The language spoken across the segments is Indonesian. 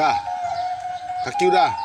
Dah. Kaki udah.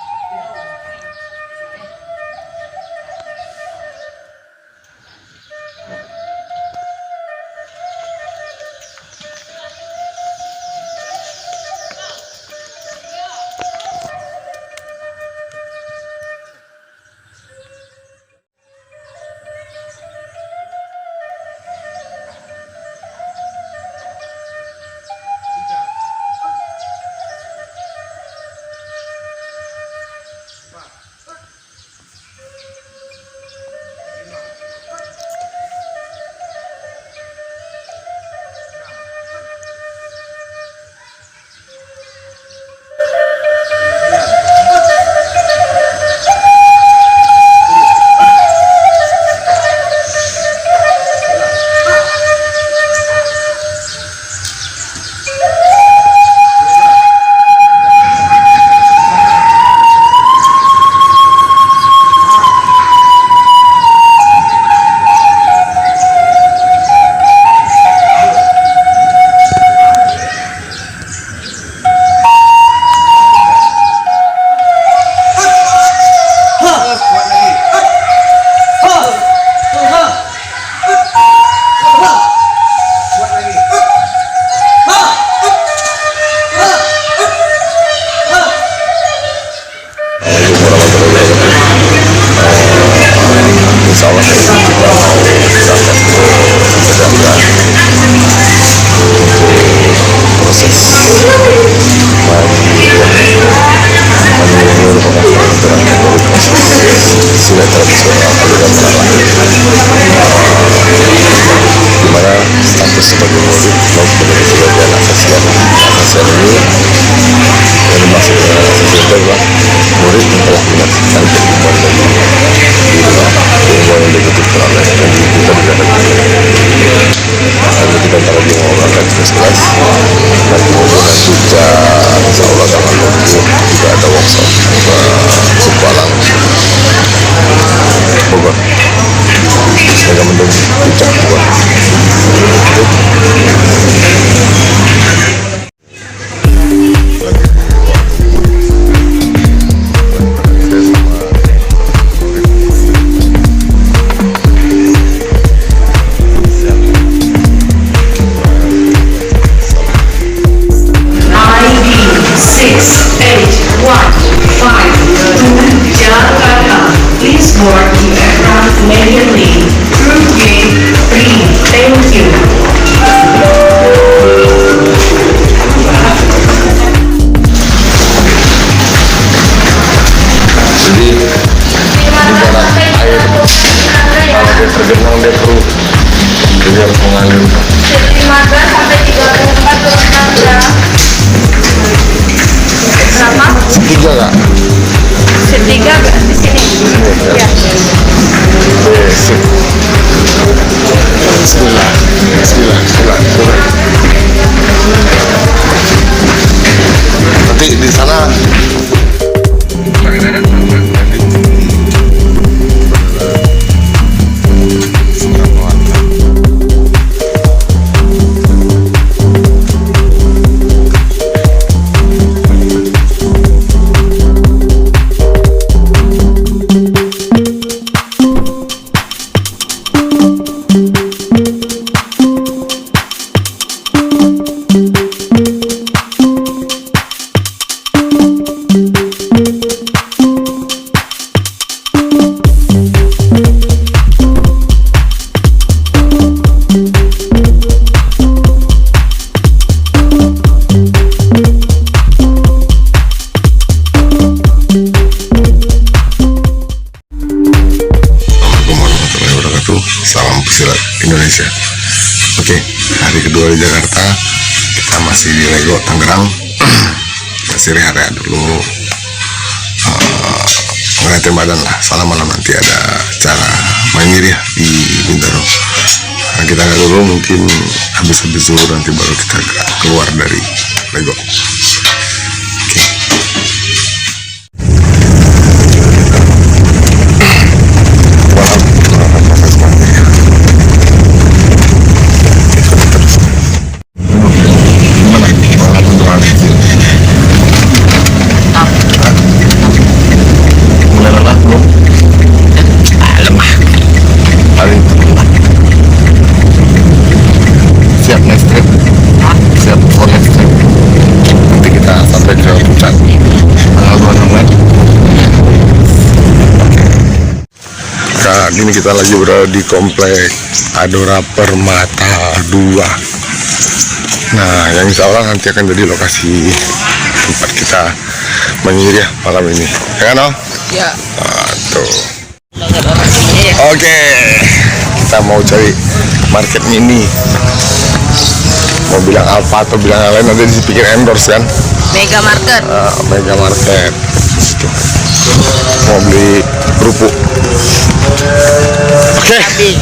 Tergenang dia perlu jadi harus mengalir. Dermaga sampai 34 dermaga. Berapa? Tiga kak? Tiga di sini. Ya. Sip. Bismillah. Bismillah. Bismillah. Nanti di sana. Salam pesilat Indonesia. Oke, hari kedua di Jakarta, kita masih di Lego Tangerang. Masih rehat-rehat dulu, ngeliatin badan lah. Soalnya malam nanti ada acara main ya di Bintaro. Karena kita nggak dulu, mungkin habis-habis zuhur nanti baru kita keluar dari Lego. kita lagi berada di komplek Adora Permata 2. Nah, yang insya Allah nanti akan jadi lokasi tempat kita menyihir ya malam ini. Ya kan, Ya. Nah, tuh. Banyak orang sini. Oke, kita mau cari market mini. Mau bilang apa atau bilang yang lain nanti dipikir endorse kan? Mega Market. Mega Market. Tuh. Mau beli kerupuk. Oke,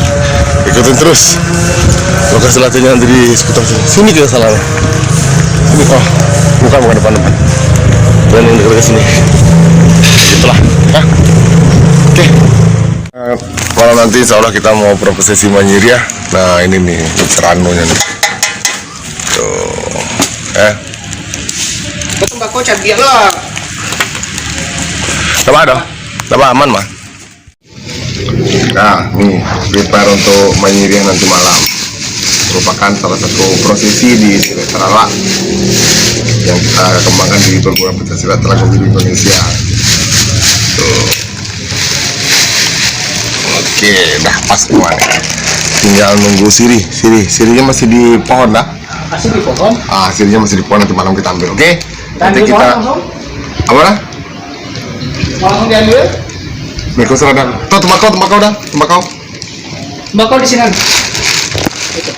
ikutin terus. Lokasi latihannya nanti di seputar sini. Sini kita salah. Sini, oh, bukan depan. Dan yang dekat ke sini. Itulah, ya. Oke. Malam nanti insya Allah kita mau prosesi menyihir ya. Nah ini nih ceranonya nih. Tuh, Betul Mbak Koca biar lah. Coba dong, coba aman mah. Nah, nih prepare untuk menyihir nanti malam. Merupakan salah satu prosesi di Silat Terala yang kita kembangkan di perguruan pencaksilat Telkom di Indonesia. Tuh. Oke, dah pas semua nih. Tinggal nunggu sirinya masih di pohon dah. Masih di pohon. Sirinya masih di pohon, nanti malam kita ambil, oke? Nanti Ambil kita langsung? apa dah? Langsung diambil. Mereka serada. Tuh tembakau dah, tembakau. Bakal di sini.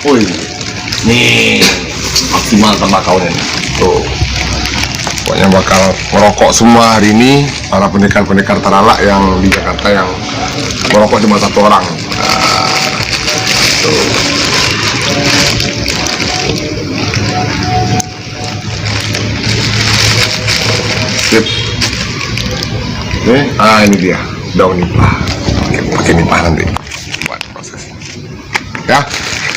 Woi, nih maksimal tembakaunya nih. Tuh, pokoknya bakal merokok semua hari ini para pendekar-pendekar Terala yang di Jakarta yang merokok cuma satu orang. Nah, tuh. Sip. Nih, ini dia daun nipah. Oke, pakai nipah nanti buat proses. Ya.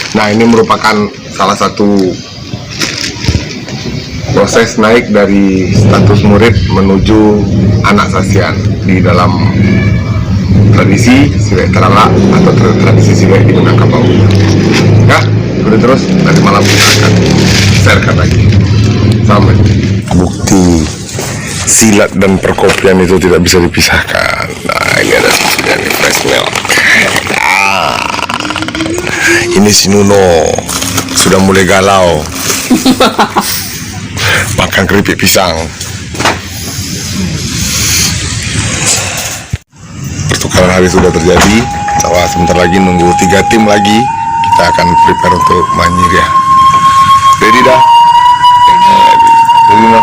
Nah, ini merupakan salah satu proses naik dari status murid menuju anak sasian di dalam tradisi Silat Terala atau tradisi Silat di Minangkabau. Ya, ikuti terus, nanti malam kita akan sharekan lagi. Sampai bukti silat dan perkopian itu tidak bisa dipisahkan. Nah, ini ada susunya nih, fresh milk. Ini si Nuno sudah mulai galau. Makan keripik pisang. Pertukaran hari sudah terjadi. Bahwa sebentar lagi nunggu 3 tim lagi. Kita akan prepare untuk menyihir ya. Ready dah? Ready, no?